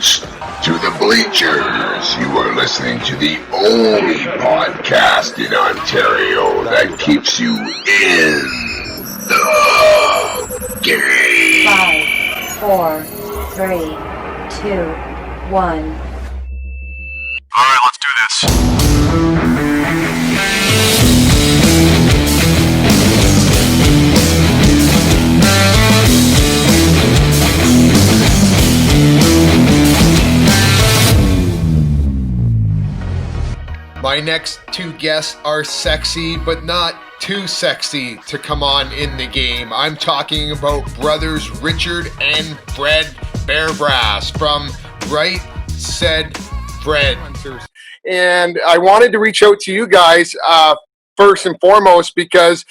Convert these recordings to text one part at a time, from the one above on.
couch to the bleachers. You are listening to the only podcast in Ontario that keeps you in the game. 5, 4, 3, 2, 1. Alright, let's do this. My next two guests are sexy, but not too sexy to come on in the game. I'm talking about brothers Richard and Fred Fairbrass from Right Said Fred. And I wanted to reach out to you guys first and foremost because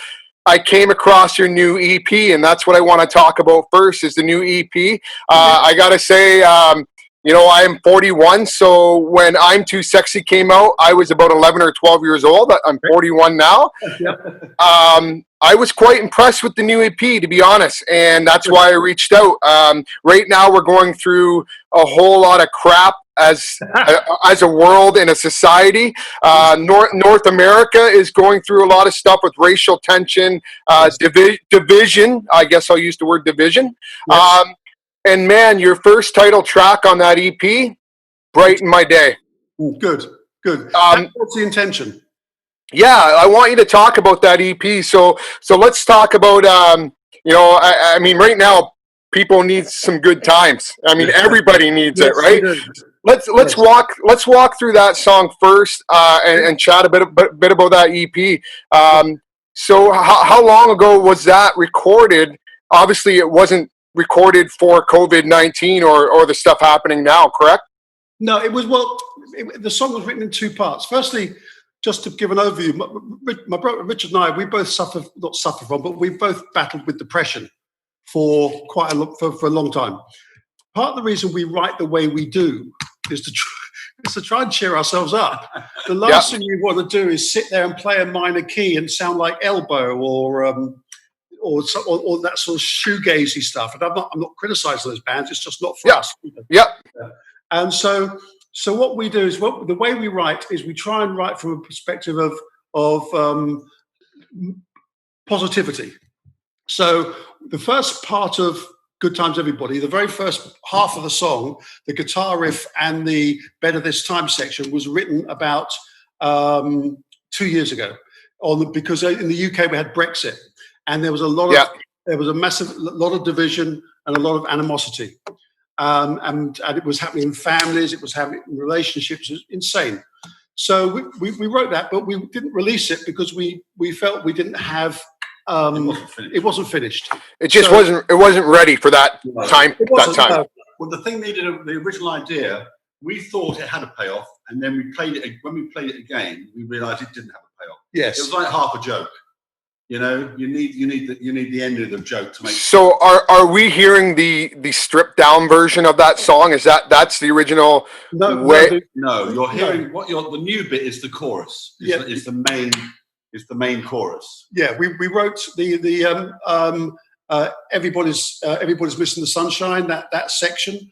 I came across your new EP, and that's what I want to talk about first is the new EP. I got to say, you know, I am 41, so when I'm Too Sexy came out, I was about 11 or 12 years old. I'm 41 now. I was quite impressed with the new EP, to be honest, and that's why I reached out. Right now, we're going through a whole lot of crap as a world and a society. North America is going through a lot of stuff with racial tension, division. I guess I'll use the word division. Yes. And man, your first title track on that EP brightened my day. Good. What's the intention? Yeah, I want you to talk about that EP. So let's talk about, you know, I mean, right now, people need some good times. I mean, everybody needs it, right? Let's walk through that song first and chat a bit about that EP. So how long ago was that recorded? Obviously, it wasn't recorded for COVID-19 or the stuff happening now, correct? No, it was, the song was written in two parts. Firstly, just to give an overview, my brother Richard and I, we both we both battled with depression for a long time. Part of the reason we write the way we do is to try and cheer ourselves up. The last thing you want to do is sit there and play a minor key and sound like Elbow or that sort of shoegazy stuff. And I'm not criticizing those bands. It's just not for us. Yeah. And so what we do is the way we write is we try and write from a perspective of positivity. So the first part of Good Times Everybody, the very first half of the song, the guitar riff and the Better This Time section was written about 2 years ago because in the UK we had Brexit. And there was a massive lot of division and a lot of animosity, and it was happening in families, it was happening in relationships. It was insane. So we wrote that, but we didn't release it because we felt we didn't have. It wasn't finished. It just wasn't ready for that time. That time. Well, the thing needed the original idea. We thought it had a payoff, and then when we played it again, we realised it didn't have a payoff. Yes, it was like half a joke. You know, you need the end of the joke to make. So are we hearing the stripped down version of that song? That's the original way? No, you're hearing the new bit is the chorus. Is the main chorus. Yeah, we wrote the everybody's missing the sunshine. That section.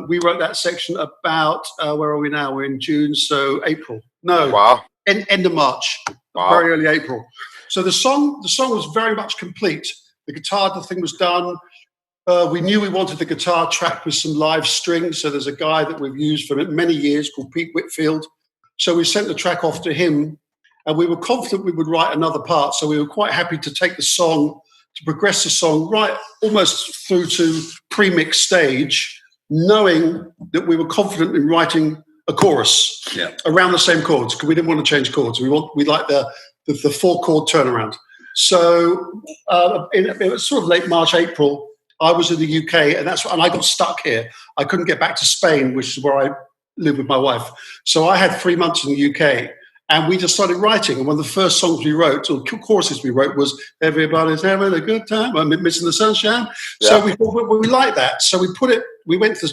We wrote that section about where are we now? We're in June, so April. No, wow, end of March, very early April. So the song was very much complete. The thing was done. We knew we wanted the guitar track with some live strings. So there's a guy that we've used for many years called Pete Whitfield. So we sent the track off to him, and we were confident we would write another part. So we were quite happy to take the song, to progress the song right almost through to pre-mix stage, knowing that we were confident in writing a chorus around the same chords, because we didn't want to change chords. We liked the 4-chord turnaround. So it was sort of late March, April. I was in the UK, and I got stuck here. I couldn't get back to Spain, which is where I live with my wife. So I had 3 months in the UK, and we just started writing. And one of the first songs we wrote, or choruses we wrote, was "Everybody's having a good time, I'm missing the sunshine." Yeah. So we thought we liked that. So we put it. We went to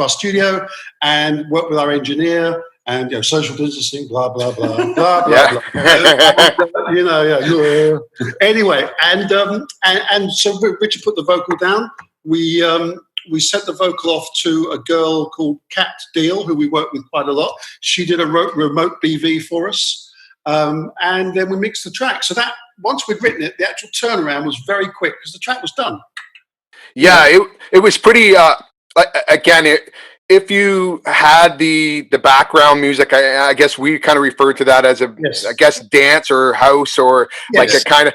our studio and worked with our engineer. And social distancing, blah blah blah blah blah blah. Anyway, and so Richard put the vocal down. We we sent the vocal off to a girl called Kat Deal, who we work with quite a lot. She did a remote BV for us, and then we mixed the track. So that once we'd written it, the actual turnaround was very quick because the track was done. Yeah, it was pretty. Again, if you had the background music, I guess we kind of refer to that as I guess dance or house or like a kind of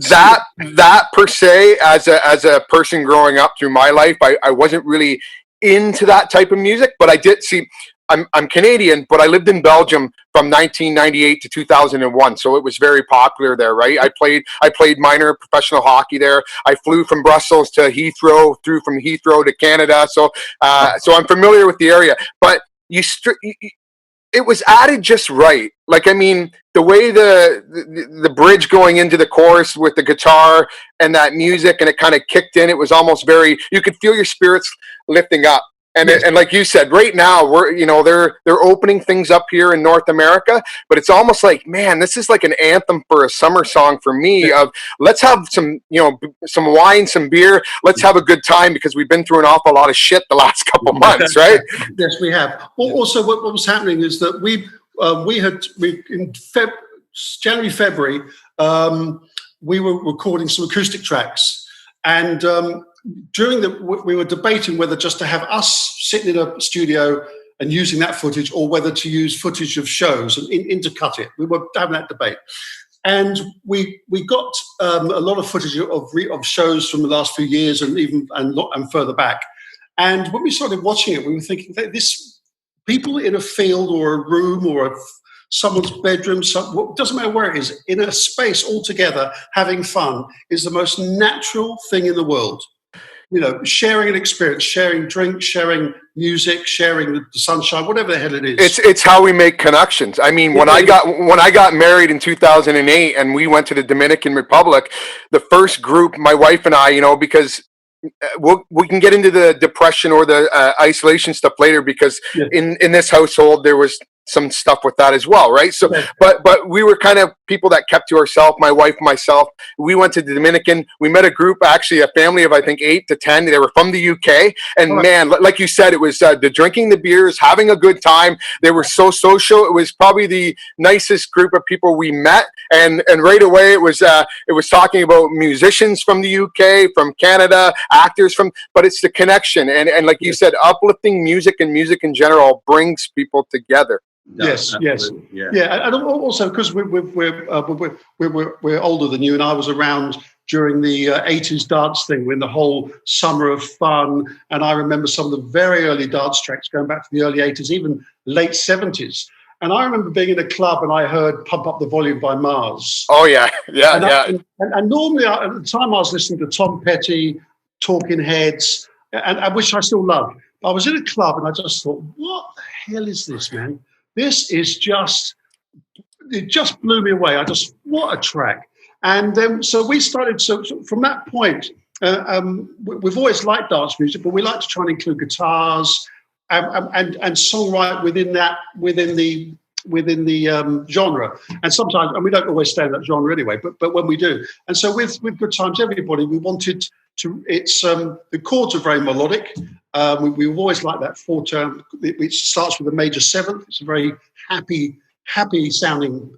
that per se. As a person growing up through my life, I wasn't really into that type of music, but I did see. I'm Canadian, but I lived in Belgium from 1998 to 2001, so it was very popular there, right? I played minor professional hockey there. I flew from Brussels to Heathrow, through from Heathrow to Canada, so I'm familiar with the area. But it was added just right. Like, I mean, the way the bridge going into the chorus with the guitar and that music, and it kind of kicked in. It was almost very. You could feel your spirits lifting up. And like you said, right now they're opening things up here in North America, but it's almost like, man, this is like an anthem for a summer song for me. Of let's have some wine, some beer, let's have a good time because we've been through an awful lot of shit the last couple months, right? Yes, we have. Also, what was happening is that we in January, February, we were recording some acoustic tracks, and we were debating whether just to have us sitting in a studio and using that footage, or whether to use footage of shows and intercut it. We were having that debate, and we got a lot of footage of shows from the last few years and further back. And when we started watching it, we were thinking that this people in a field or a room or someone's bedroom, doesn't matter where it is, in a space all together having fun is the most natural thing in the world. Sharing an experience, sharing drinks, sharing music, sharing the sunshine, whatever the hell it is. It's how we make connections. I mean, when I got married in 2008 and we went to the Dominican Republic, the first group, my wife and I, because we can get into the depression or the isolation stuff later, because in this household there was some stuff with that as well, right? So, but we were kind of people that kept to ourselves. My wife, myself, we went to the Dominican. We met a group, actually, a family of I think 8 to 10. They were from the UK, and man, like you said, it was the drinking the beers, having a good time. They were so social. It was probably the nicest group of people we met, and right away it was talking about musicians from the UK, from Canada, actors but it's the connection, and like you said, uplifting music and music in general brings people together. Yes, and also because we're older than you, and I was around during the 80s dance thing, when the whole summer of fun, and I remember some of the very early dance tracks going back to the early 80s, even late 70s. And I remember being in a club and I heard "Pump Up the Volume" by Mars. Oh yeah. And normally at the time I was listening to Tom Petty, Talking Heads, and which I still love. I was in a club and I just thought, what the hell is this, man? This is it just blew me away. What a track. And then, so we started, so from that point, we've always liked dance music, but we like to try and include guitars and songwrite within the genre. And sometimes, and we don't always stay in that genre anyway, but when we do. And so with Good Times Everybody, we wanted to, the chords are very melodic. We've always liked that 4-tone, which starts with a major 7th. It's a very happy sounding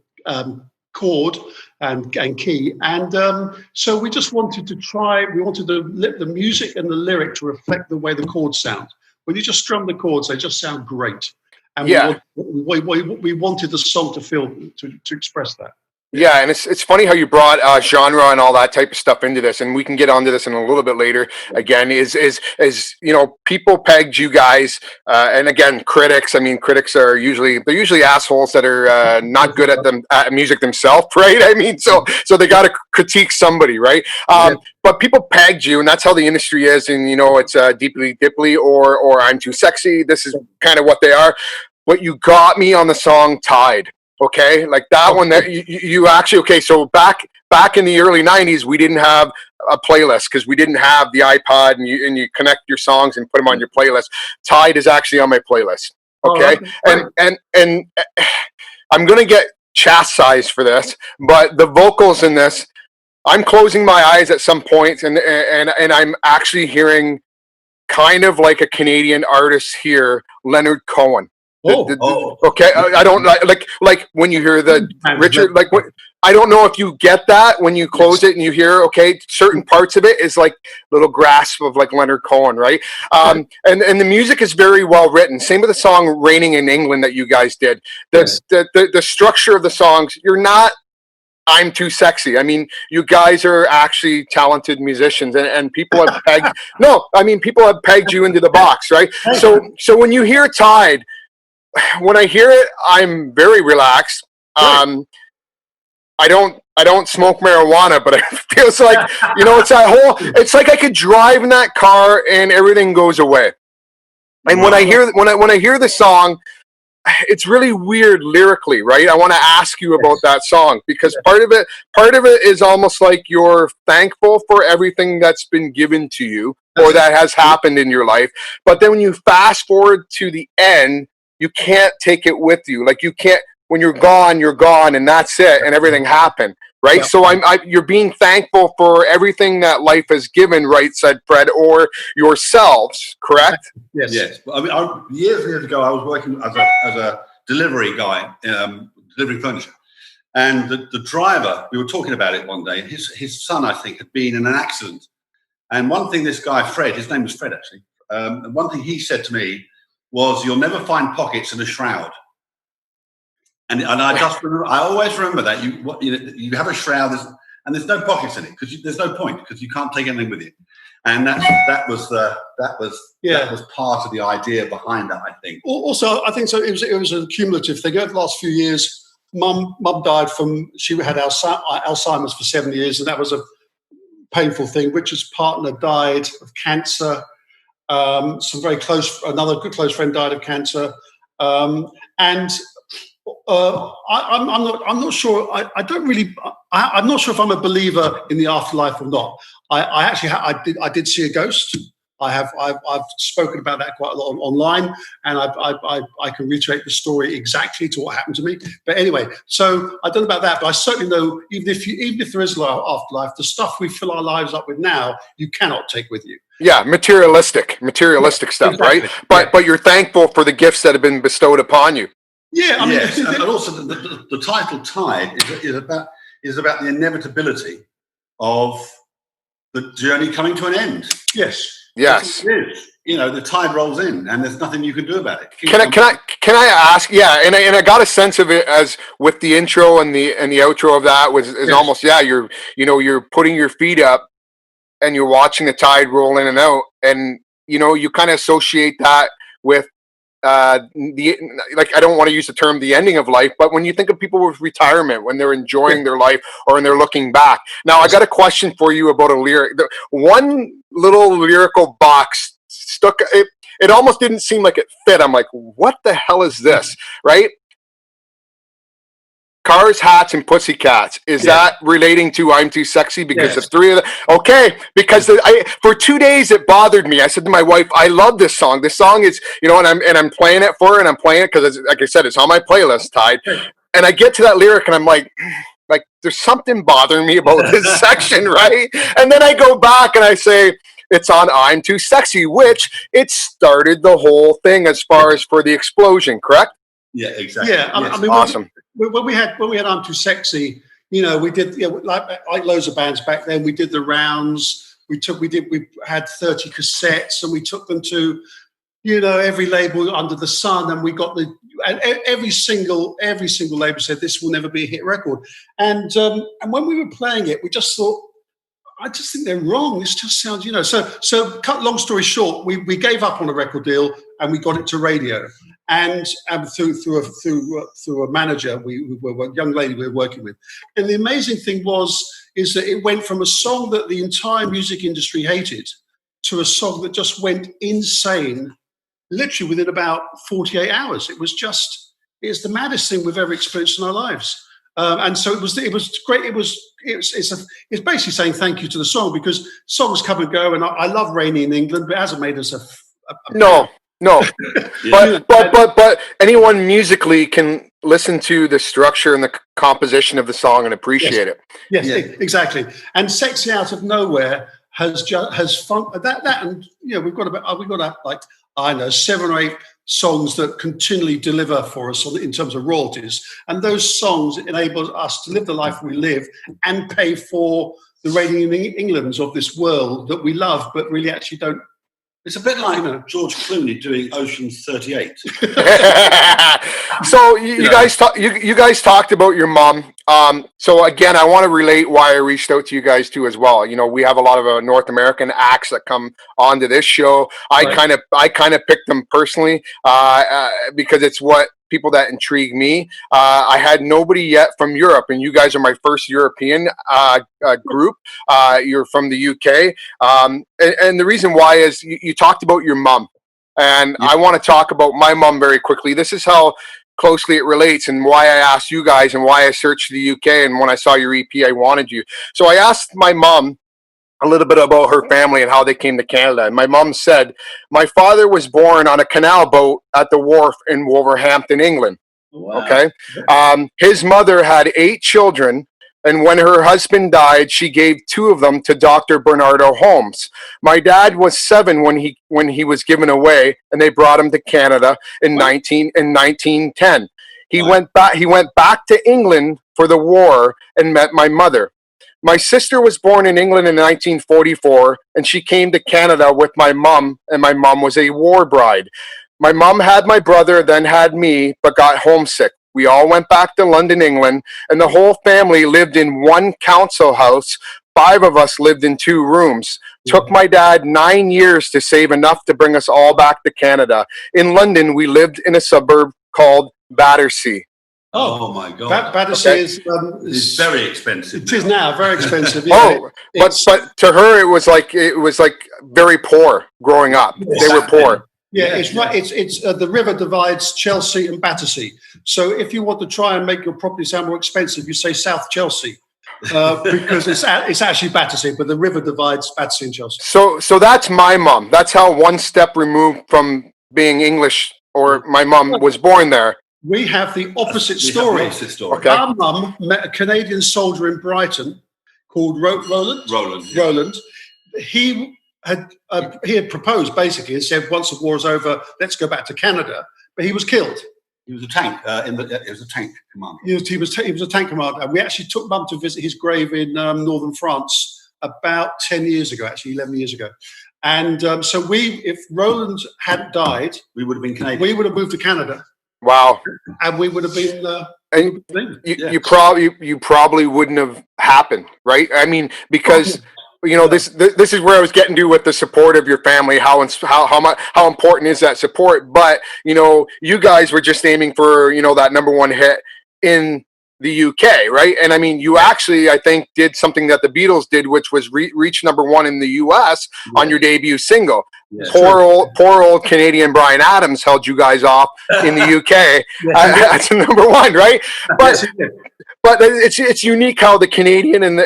chord and key. And so we just wanted to the music and the lyric to reflect the way the chords sound. When you just strum the chords, they just sound great. And we wanted the song to express that. Yeah, and it's funny how you brought genre and all that type of stuff into this, and we can get onto this in a little bit later. Again, is people pegged you guys, and again, critics. I mean, critics are usually assholes that are not good at music themselves, right? I mean, so they got to critique somebody, right? But people pegged you, and that's how the industry is. And it's Dippy or I'm too sexy. This is kind of what they are. But you got me on the song Tide. Okay, like that one that you actually, okay, so back in the early 90s, we didn't have a playlist because we didn't have the iPod and you connect your songs and put them on your playlist. Tide is actually on my playlist. Okay, and I'm going to get chastised for this, but the vocals in this, I'm closing my eyes at some point and I'm actually hearing kind of like a Canadian artist here, Leonard Cohen. Oh. Okay, I don't like when you hear the Richard, like what, I don't know if you get that when you close it and you hear, okay, certain parts of it is like little grasp of like Leonard Cohen, right? And the music is very well written. Same with the song "Raining in England" that you guys did. The structure of the songs, you're not I'm too sexy. I mean, you guys are actually talented musicians, and people have pegged. No, I mean, people have pegged you into the box, right? So when you hear Tide, when I hear it, I'm very relaxed. I don't smoke marijuana, but it feels like, it's that whole. It's like I could drive in that car and everything goes away. And when I hear the song, it's really weird lyrically, right? I want to ask you about that song because part of it is almost like you're thankful for everything that's been given to you or that has happened in your life. But then when you fast forward to the end, you can't take it with you. Like you can't, when you're gone, and that's it, and everything happened, right? Yeah. So you're being thankful for everything that life has given, right? Said Fred, or yourselves, correct? Yes. Yes. I mean, years ago, I was working as a delivery guy, delivering furniture, and the driver. We were talking about it one day. His son, I think, had been in an accident, and one thing this guy Fred, his name was Fred actually, and one thing he said to me was, "You'll never find pockets in a shroud." And I just remember, I always remember that you have a shroud and there's no pockets in it because there's no point because you can't take anything with you, and that was part of the idea behind that, I think. Also, I think so. It was a cumulative thing. Over the last few years, Mum died she had Alzheimer's for 7 years, and that was a painful thing. Richard's partner died of cancer. Another good close friend died of cancer, and. I'm not sure. I'm not sure if I'm a believer in the afterlife or not. I did see a ghost. I've spoken about that quite a lot online, and I can reiterate the story exactly to what happened to me. But anyway, so I don't know about that, but I certainly know even if there is an afterlife, the stuff we fill our lives up with now, you cannot take with you. Yeah, materialistic stuff, exactly. Right? But you're thankful for the gifts that have been bestowed upon you. Yeah, I mean, yes, and also the title "Tide" is about the inevitability of the journey coming to an end. Yes. The tide rolls in, and there's nothing you can do about it. Can I ask? Yeah, and I got a sense of it as with the intro and the outro of that is almost you're putting your feet up and you're watching the tide roll in and out, and you kind of associate that with. I don't want to use the term the ending of life, but when you think of people with retirement, when they're enjoying their life or when they're looking back. Now, I got a question for you about a lyric. One little lyrical box stuck. It almost didn't seem like it fit. I'm like, what the hell is this? Right? Cars, hats, and pussycats. Is that relating to "I'm Too Sexy"? Because the three of them. Okay, because for 2 days it bothered me. I said to my wife, "I love this song. This song is, and I'm playing it for her, and I'm playing it because, like I said, it's on my playlist, Tide." And I get to that lyric, and I'm like, there's something bothering me about this section, right? And then I go back and I say, it's on "I'm Too Sexy," which it started the whole thing as far as for the explosion, correct? Yeah, exactly. Yeah, I mean, awesome. When we had "I'm Too Sexy," we did like loads of bands back then. We did the rounds. We had 30 cassettes, and we took them to every label under the sun, and we got every single label said this will never be a hit record. And when we were playing it, we just thought, I just think they're wrong. This just sounds, So cut long story short, we gave up on a record deal and we got it to radio. And through a manager, a young lady we were working with. And the amazing thing is that it went from a song that the entire music industry hated to a song that just went insane, literally within about 48 hours. It's the maddest thing we've ever experienced in our lives. And so it was great. It's basically saying thank you to the song, because songs come and go, and I love "Raining in England," but it hasn't made us No. But anyone musically can listen to the structure and the composition of the song and appreciate it. Yes, exactly. And "Sexy Out of Nowhere" has fun that and we've got like I know 7 or 8 songs that continually deliver for us in terms of royalties, and those songs enable us to live the life we live and pay for the Radio Englands of this world that we love, but really actually don't. It's a bit like George Clooney doing Ocean's 38. So you guys talked about your mom. So again, I want to relate why I reached out to you guys too as well. We have a lot of North American acts that come onto this show. I kind of picked them personally because it's what people that intrigue me. I had nobody yet from Europe, and you guys are my first European group. You're from the UK, and the reason why is you talked about your mom, and I want to talk about my mom very quickly. This is how closely it relates, and why I asked you guys, and why I searched the UK, and when I saw your EP, I wanted you. So I asked my mom a little bit about her family and how they came to Canada. And my mom said, my father was born on a canal boat at the wharf in Wolverhampton, England. Wow. Okay. His mother had 8 children, and when her husband died, she gave 2 of them to Dr. Bernardo Holmes. My dad was 7 when he was given away, and they brought him to Canada in 1910. He went back to England for the war and met my mother. My sister was born in England in 1944, and she came to Canada with my mom, and my mom was a war bride. My mom had my brother, then had me, but got homesick. We all went back to London, England, and the whole family lived in one council house. 5 of us lived in 2 rooms. Took my dad 9 years to save enough to bring us all back to Canada. In London, we lived in a suburb called Battersea. Oh my God! Battersea is very expensive. It is now very expensive. Yeah. But to her, it was like very poor growing up. They were poor. Yeah, it's right. It's the river divides Chelsea and Battersea. So if you want to try and make your property sound more expensive, you say South Chelsea, because it's actually Battersea, but the river divides Battersea and Chelsea. So that's my mom. That's how one step removed from being English, or my mom was born there. We have the opposite story. Okay. Our mum met a Canadian soldier in Brighton called Roland. Roland. He had proposed basically and said, once the war is over, let's go back to Canada. But he was killed. He was a tank. It was a tank commander. He was a tank commander. And we actually took Mum to visit his grave in northern France about 10 years ago, actually 11 years ago. And so if Roland hadn't died, we would have been Canadian. We would have moved to Canada. Wow. And we would have been and you probably wouldn't have happened, right? I mean, because this is where I was getting to with the support of your family, how important is that support? But you guys were just aiming for that #1 hit in the UK, right? And I mean, you actually, I think, did something that the Beatles did, which was reach #1 in the US on your debut single. Yeah, poor old Canadian Bryan Adams held you guys off in the UK. That's #1, right? But it's unique how the Canadian and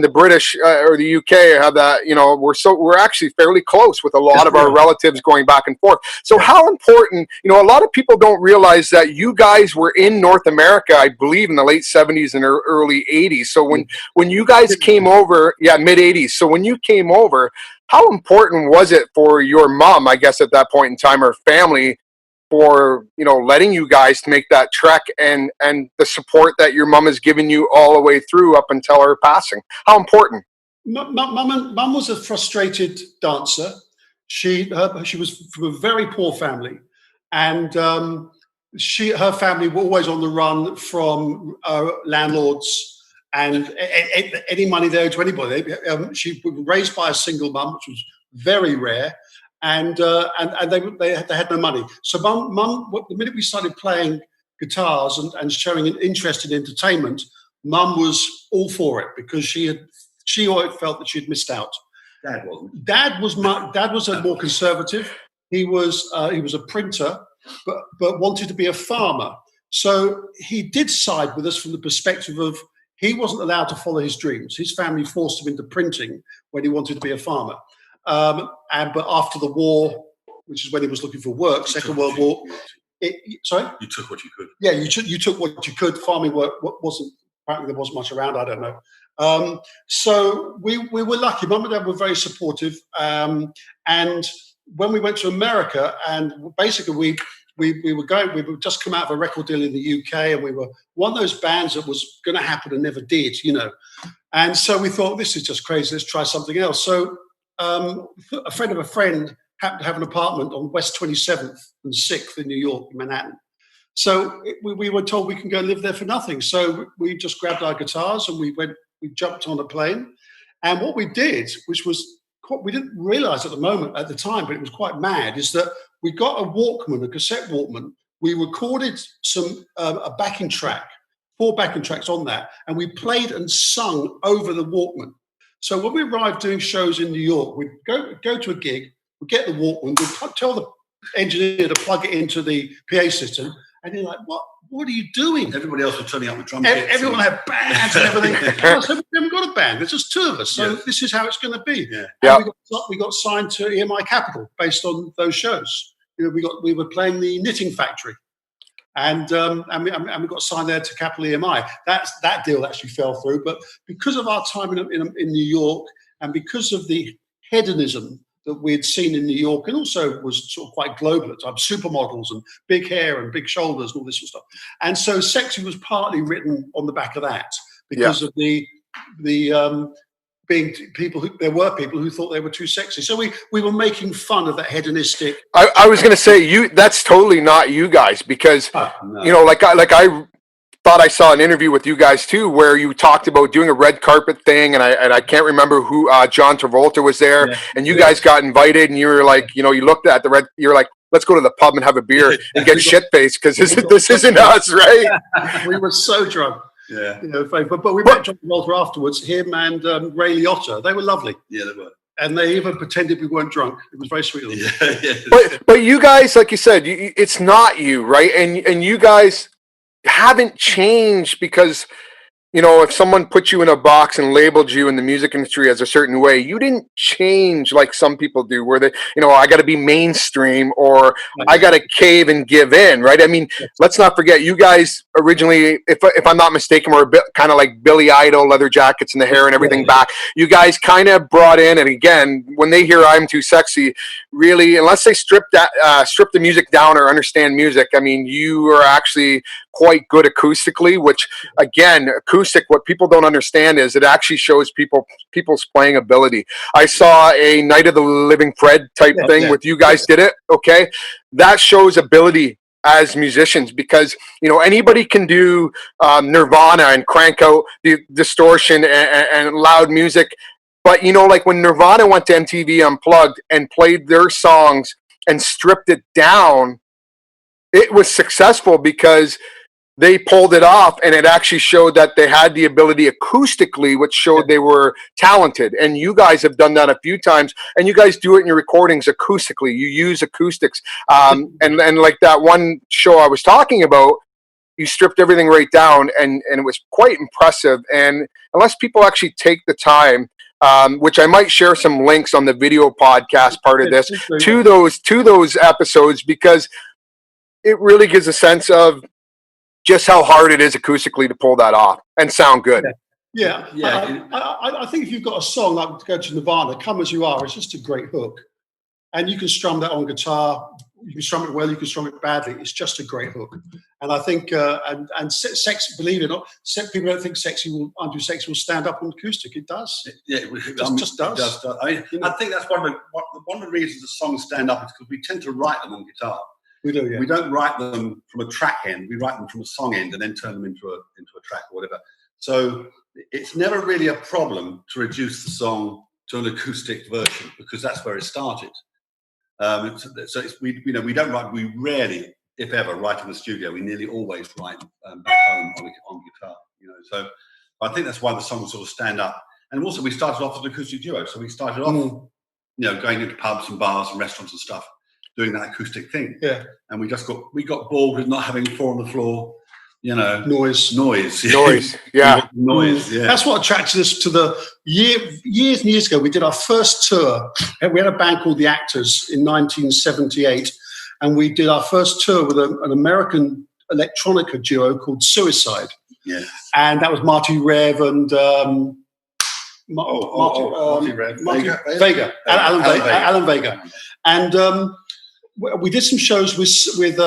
the British or the UK have that. We're actually fairly close with a lot of our relatives going back and forth. So how important? A lot of people don't realize that you guys were in North America, I believe, in the late 70s and early 80s. So when you guys came over, mid 80s. So when you came over, how important was it for your mom, I guess, at that point in time, or family, for letting you guys to make that trek, and the support that your mom has given you all the way through up until her passing? How important? Mum was a frustrated dancer. She was from a very poor family, and her family were always on the run from landlords. And any money they owed to anybody. She was raised by a single mum, which was very rare, and they had no money. So mum, the minute we started playing guitars and showing an interest in entertainment, Mum was all for it, because she always felt that she'd missed out. Dad wasn't. Dad was a more conservative. He was a printer, but wanted to be a farmer. So he did side with us from the perspective of, he wasn't allowed to follow his dreams. His family forced him into printing when he wanted to be a farmer. But after the war, which is when he was looking for work, Second World War. Sorry? You took what you could. Yeah, you took what you could. Farming work apparently there wasn't much around, I don't know. So we were lucky. Mum and Dad were very supportive. And when we went to America, and basically we were just come out of a record deal in the UK, and we were one of those bands that was going to happen and never did, And so we thought, this is just crazy. Let's try something else. So a friend of a friend happened to have an apartment on West 27th and 6th in New York, Manhattan. So we were told we can go live there for nothing. So we just grabbed our guitars and we jumped on a plane. And what we did, which was we didn't realize at the time, but it was quite mad, is that we got a Walkman, a cassette Walkman. We recorded a backing track, 4 backing tracks on that, and we played and sung over the Walkman. So when we arrived doing shows in New York, we'd go to a gig, we'd get the Walkman, we'd tell the engineer to plug it into the PA system, and you're like, what are you doing? Everybody else was turning up with drum kits. Everyone had bands and everything. I said, we haven't got a band. There's just 2 of us. So this is how it's going to be. Yeah. And we got signed to EMI Capital based on those shows. We were playing the Knitting Factory. And we got signed there to Capital EMI. That deal actually fell through. But because of our time in New York, and because of the hedonism that we'd seen in New York, and also was sort of quite global at times, supermodels and big hair and big shoulders and all this sort of stuff. And so Sexy was partly written on the back of that because of the being people there were people who thought they were too sexy. So we were making fun of that hedonistic. I was going to say that's totally not you guys, because no. like I thought I saw an interview with you guys too, where you talked about doing a red carpet thing, and I can't remember who John Travolta was there, and you guys got invited, and you were like, you looked at the red, you're like, let's go to the pub and have a beer and get shit faced because this isn't us, right? We were so drunk. Yeah. But we met John Travolta afterwards, him and Ray Liotta. They were lovely. Yeah, they were. And they even pretended we weren't drunk. It was very sweet of them. Yeah. But you guys, like you said, it's not you, right? And you guys haven't changed, because if someone put you in a box and labeled you in the music industry as a certain way, you didn't change like some people do, where they, I got to be mainstream, or I got to cave and give in, right? I mean, let's not forget, you guys originally, if I'm not mistaken, were a bit kind of like Billy Idol, leather jackets and the hair and everything back. You guys kind of brought in, and again, when they hear I'm Too Sexy, really, unless they strip the music down or understand music, I mean, you are actually quite good acoustically, which again, acoustic, what people don't understand is it actually shows people's playing ability. I saw a Night of the Living Fred type thing with you guys did it. Okay. That shows ability as musicians, because anybody can do Nirvana and crank out the distortion and loud music. But like when Nirvana went to MTV Unplugged and played their songs and stripped it down, it was successful because they pulled it off, and it actually showed that they had the ability acoustically, which showed they were talented. And you guys have done that a few times, and you guys do it in your recordings acoustically. You use acoustics. And like that one show I was talking about, you stripped everything right down, and it was quite impressive. And unless people actually take the time, which I might share some links on the video podcast part of this to those episodes, because it really gives a sense of just how hard it is acoustically to pull that off and sound good. Yeah. I think if you've got a song like to go to Nirvana, Come As You Are, it's just a great hook. And you can strum that on guitar. You can strum it well, you can strum it badly. It's just a great hook. And I think, sex, believe it or not, people don't think I'm Too Sexy will stand up on acoustic. It does. It just does. It does. I think that's one of the reasons the songs stand up is because we tend to write them on guitar. We do, yeah. We don't write them from a track end. We write them from a song end and then turn them into a track or whatever. So it's never really a problem to reduce the song to an acoustic version, because that's where it started. We don't write. We rarely, if ever, write in the studio. We nearly always write back home on guitar. So I think that's why the songs sort of stand up. And also, we started off as an acoustic duo. So we started off, going into pubs and bars and restaurants and stuff, doing that acoustic thing. Yeah. And we got bored with not having 4 on the floor, noise. Yeah. Noise. Yeah. That's what attracted us to the years and years ago. We did our first tour. We had a band called The Actors in 1978. And we did our first tour with an American electronica duo called Suicide. Yes. And that was Marty Rev and Vega. Alan Vega. And we did some shows with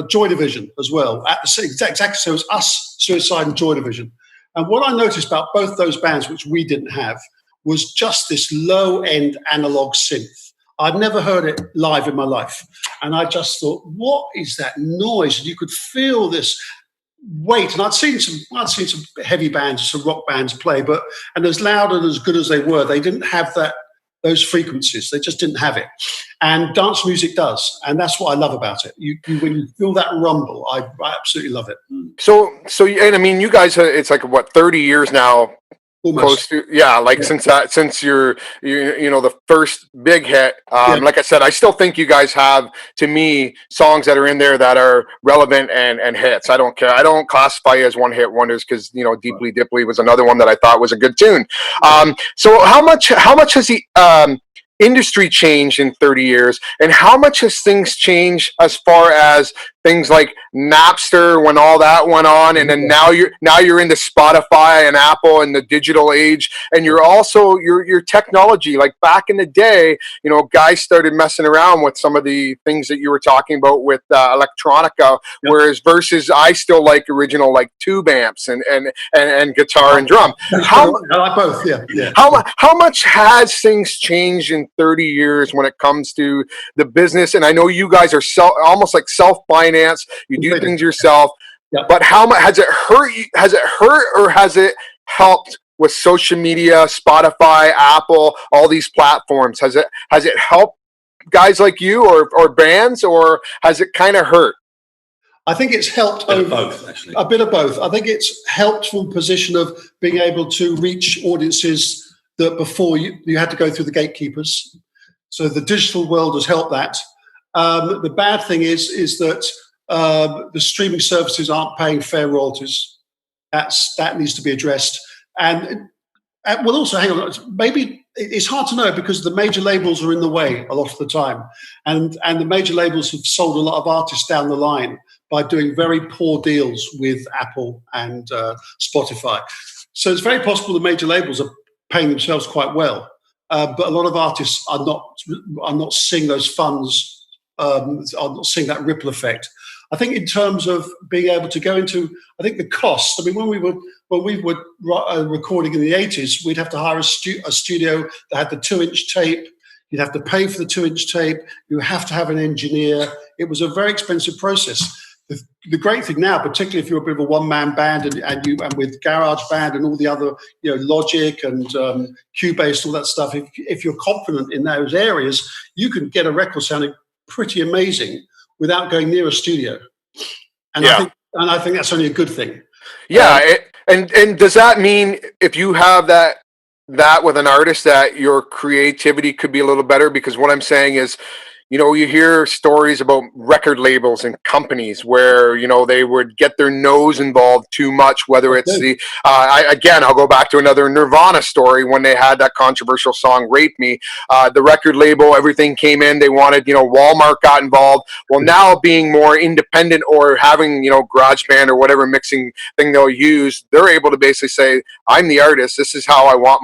Joy Division as well. Exactly, so it was us, Suicide, and Joy Division. And what I noticed about both those bands, which we didn't have, was just this low-end analog synth. I'd never heard it live in my life. And I just thought, what is that noise? And you could feel this weight. And I'd seen some heavy bands, some rock bands play, and as loud and as good as they were, they didn't have those frequencies. They just didn't have it. And dance music does. And that's what I love about it. When you feel that rumble, I absolutely love it. So, and I mean, you guys, it's like, what, 30 years now? Almost. Close to, since you're the first big hit. Like I said, I still think you guys have, to me, songs that are in there that are relevant and hits. I don't care. I don't classify you as one hit wonders because Deeply Dipply was another one that I thought was a good tune. So how much has the industry changed in 30 years, and how much has things changed as far as things like Napster when all that went on, and then now you're into Spotify and Apple and the digital age, and you're also your technology. Like back in the day, guys started messing around with some of the things that you were talking about with electronica, whereas versus I still like original like tube amps and guitar and drum. I like both. Yeah. How much has things changed in 30 years when it comes to the business? And I know you guys are almost like self-finance. You do things yourself, but how much has it hurt you? Has it hurt or has it helped with social media, Spotify, Apple, all these platforms? Has it helped guys like you or bands, or has it kind of hurt? I think it's helped a bit of both. I think it's helped from a position of being able to reach audiences that before you had to go through the gatekeepers. So the digital world has helped that. The bad thing is that the streaming services aren't paying fair royalties. That needs to be addressed. And well, also, hang on, maybe it's hard to know because the major labels are in the way a lot of the time. And the major labels have sold a lot of artists down the line by doing very poor deals with Apple and Spotify. So it's very possible the major labels are paying themselves quite well. But a lot of artists are not seeing those funds, are not seeing that ripple effect. I think in terms of being able to go into, I think the cost. I mean, when we were recording in the 80s, we'd have to hire a studio that had the 2-inch tape. You'd have to pay for the 2-inch tape. You have to have an engineer. It was a very expensive process. The great thing now, particularly if you're a bit of a one-man band and with GarageBand and all the other, Logic and Cubase and all that stuff, if you're confident in those areas, you can get a record sounding pretty amazing without going near a studio. And I think that's only a good thing. Yeah, and does that mean if you have that with an artist that your creativity could be a little better? Because what I'm saying is, you hear stories about record labels and companies where, they would get their nose involved too much, whether it's I'll go back to another Nirvana story when they had that controversial song, Rape Me. The record label, everything came in. They wanted, Walmart got involved. Well, now being more independent or having, GarageBand or whatever mixing thing they'll use, they're able to basically say, I'm the artist. This is how I want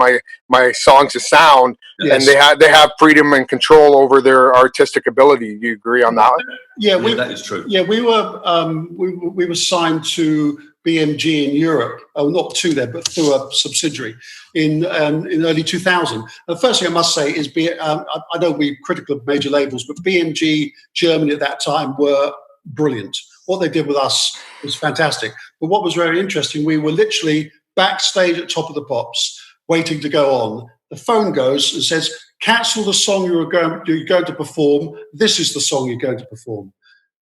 my songs to sound. Yes. And they have freedom and control over their artistic ability. Do you agree on that one? Yeah, that is true. Yeah, we were signed to BMG in Europe. Oh, not to them, but through a subsidiary in early 2000. The first thing I must say is, I know we're critical of major labels, but BMG Germany at that time were brilliant. What they did with us was fantastic. But what was very interesting, we were literally backstage at Top of the Pops, waiting to go on. The phone goes and says, cancel the song you're going to perform. This is the song you're going to perform.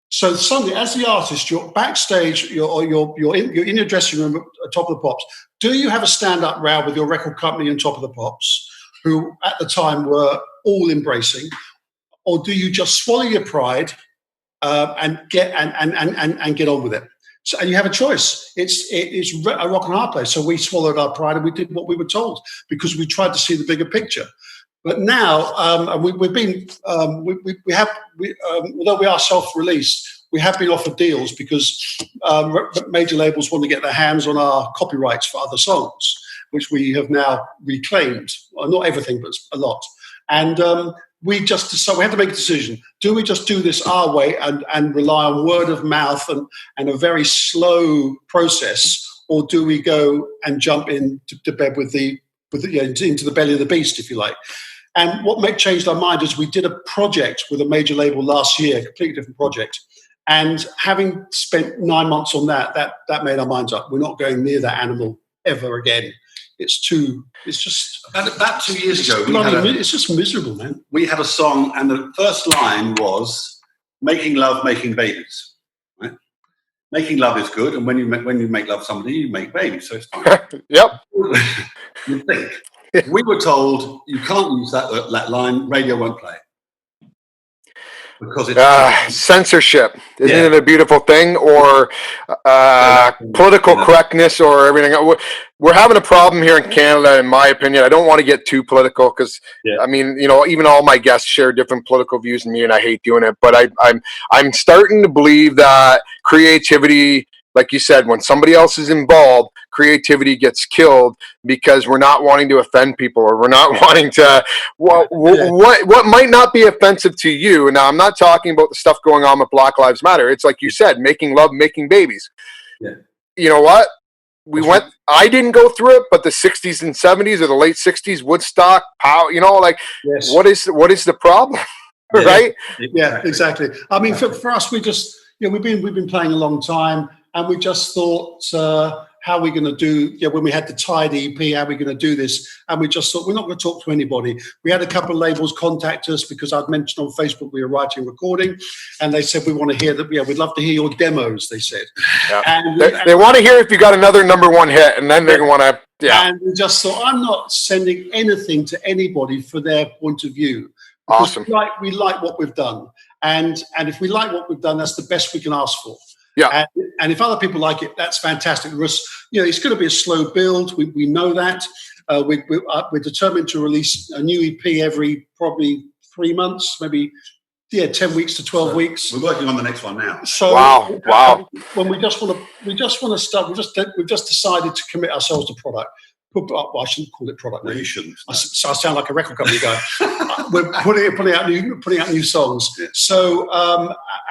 So suddenly, as the artist, you're backstage, you're in your dressing room at Top of the Pops. Do you have a stand-up row with your record company and Top of the Pops, who at the time were all embracing, or do you just swallow your pride and get on with it? So, and you have a choice. It's a rock and hard place. So we swallowed our pride and we did what we were told because we tried to see the bigger picture. But now we've been although we are self-released, we have been offered deals because major labels want to get their hands on our copyrights for other songs. which we have now reclaimed. Well, not everything, but a lot. And we had to make a decision. Do we just do this our way and rely on word of mouth and a very slow process, or do we go and jump into bed into the belly of the beast, if you like? And what changed our mind is we did a project with a major label last year, a completely different project. And having spent 9 months on that made our minds up. We're not going near that animal ever again. It's just about 2 years ago. It's just miserable, man. We had a song, and the first line was "Making love, making babies." Right? Making love is good, and when you make love to somebody, you make babies, so it's fine. Yep. You think. We were told you can't use that line. Radio won't play because it's censorship. Isn't it a beautiful thing? Or political correctness, or everything. We're having a problem here in Canada, in my opinion. I don't want to get too political because I mean, even all my guests share different political views than me, and I hate doing it. But I'm starting to believe that creativity, like you said, when somebody else is involved, creativity gets killed because we're not wanting to offend people, or we're not wanting to what might not be offensive to you. Now, I'm not talking about the stuff going on with Black Lives Matter. It's like you said, making love, making babies. Yeah. You know what? I didn't go through it, but the 60s and 70s or the late 60s, Woodstock, what is the problem? Right? Yeah, exactly. I mean, for us, we just, we've been playing a long time, and we just thought, how are we going to do, when we had the Tide EP, how are we going to do this? And we just thought, we're not going to talk to anybody. We had a couple of labels contact us because I'd mentioned on Facebook we were writing recording, and they said, we want to hear that, we'd love to hear your demos, they said. Yeah. And they want to hear if you got another #1 hit, and then they want to, And we just thought, I'm not sending anything to anybody for their point of view. Awesome. We like what we've done. And if we like what we've done, that's the best we can ask for. Yeah. And if other people like it, that's fantastic. It's going to be a slow build. We know that. We're determined to release a new EP every probably 3 months, maybe 10 weeks to 12 weeks. We're working on the next one now. So wow. When we just want to start, we've just decided to commit ourselves to product. Well, I shouldn't call it product. No, you shouldn't. I sound like a record company guy. We're putting out new songs. Yeah. So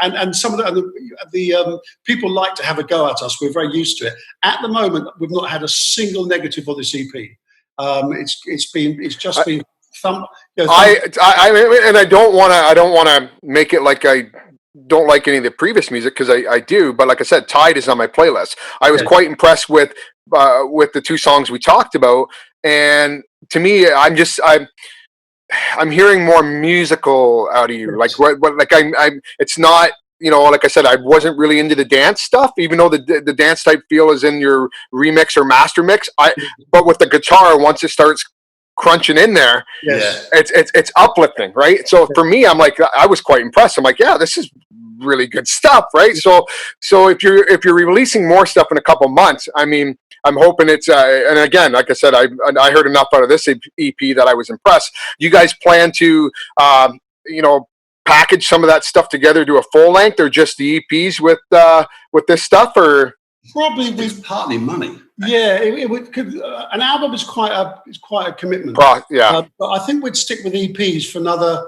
and some of the people like to have a go at us. We're very used to it. At the moment, we've not had a single negative on this EP. It's just been thump. I don't want to make it like I don't like any of the previous music, because I do. But like I said, Tide is on my playlist. I was quite impressed with the 2 songs we talked about, and to me, I'm hearing more musical out of you. I'm it's not, like I said, I wasn't really into the dance stuff, even though the dance type feel is in your remix or master mix. But with the guitar, once it starts crunching in there, it's uplifting, right? So for me, I'm like, I was quite impressed. I'm like, this is really good stuff, right? So if you're releasing more stuff in a couple months, I mean, I'm hoping it's and again, like I said, I heard enough out of this EP that I was impressed. You guys plan to package some of that stuff together to a full length, or just the EPs with this stuff, or probably it's partly money. Yeah, an album is quite a commitment. But I think we'd stick with EPs for another,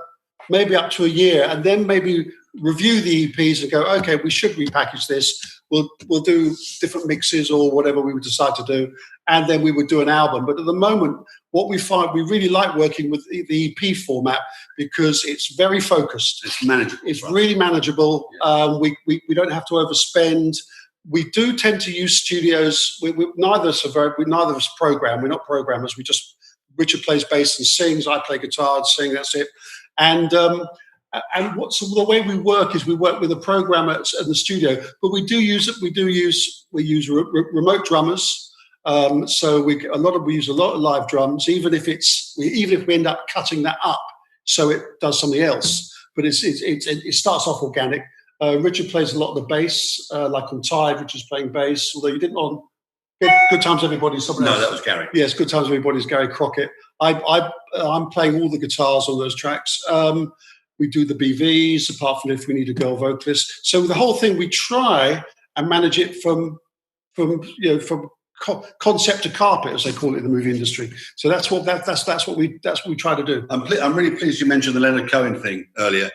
maybe up to a year, and then maybe review the EPs and go, okay, we should repackage this. We'll do different mixes or whatever we would decide to do, and then we would do an album. But at the moment, what we find, we really like working with the EP format because it's very focused. It's manageable. It's really manageable. Yeah. We don't have to overspend. We do tend to use studios. Neither of us program. We're not programmers. Richard plays bass and sings. I play guitar and sing. That's it. And the way we work is we work with a programmer in the studio, but we use remote drummers. So we use a lot of live drums, even if we end up cutting that up so it does something else. But it starts off organic. Richard plays a lot of the bass, like on Tide. Richard's playing bass, although you didn't on Good Times Everybody's something else. No, that was Gary. Yes, Good Times Everybody's Gary Crockett. I'm playing all the guitars on those tracks. We do the BVs, apart from if we need a girl vocalist. So the whole thing, we try and manage it from concept to carpet, as they call it in the movie industry. So that's what we try to do. I'm really pleased you mentioned the Leonard Cohen thing earlier.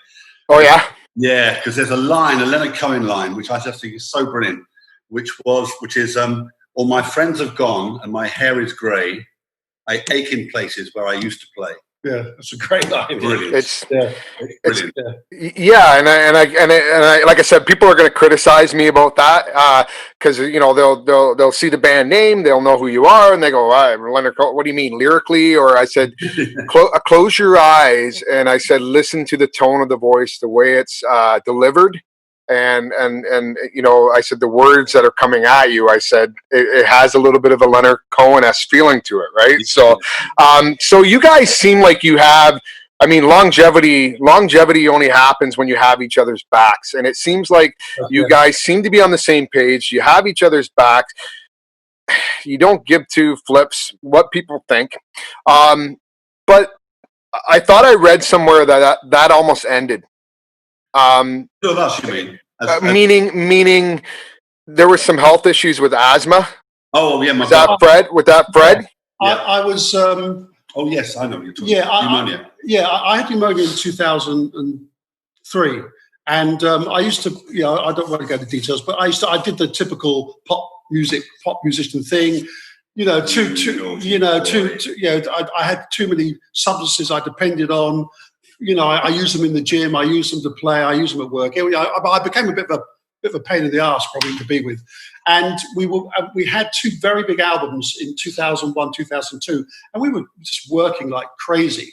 Oh yeah, yeah, because there's a Leonard Cohen line, which I just think is so brilliant, which is all my friends have gone and my hair is grey. I ache in places where I used to play. Yeah, that's a great line. Brilliant. it's Brilliant. yeah, and I like I said, people are going to criticize me about that because they'll see the band name, they'll know who you are, and they go, Leonard Cohen, what do you mean lyrically? Or I said, close your eyes, and I said, listen to the tone of the voice, the way it's delivered. And I said the words that are coming at you, I said it has a little bit of a Leonard Cohen-esque feeling to it, right? So you guys seem like you have, I mean, longevity only happens when you have each other's backs, and it seems like you guys seem to be on the same page. You have each other's backs. You don't give two flips what people think, but I thought I read somewhere that almost ended. Two of us, you mean? Meaning there were some health issues with asthma. Oh yeah, Was that Fred? Yeah. I was. Oh yes, I know what you're talking about. Pneumonia. I had pneumonia in 2003, and I used to. I don't want to go into details, but I did the typical pop musician thing. I had too many substances I depended on. I use them in the gym. I use them to play. I use them at work. I became a bit of a pain in the arse probably to be with. And we had two very big albums in 2001, 2002, and we were just working like crazy.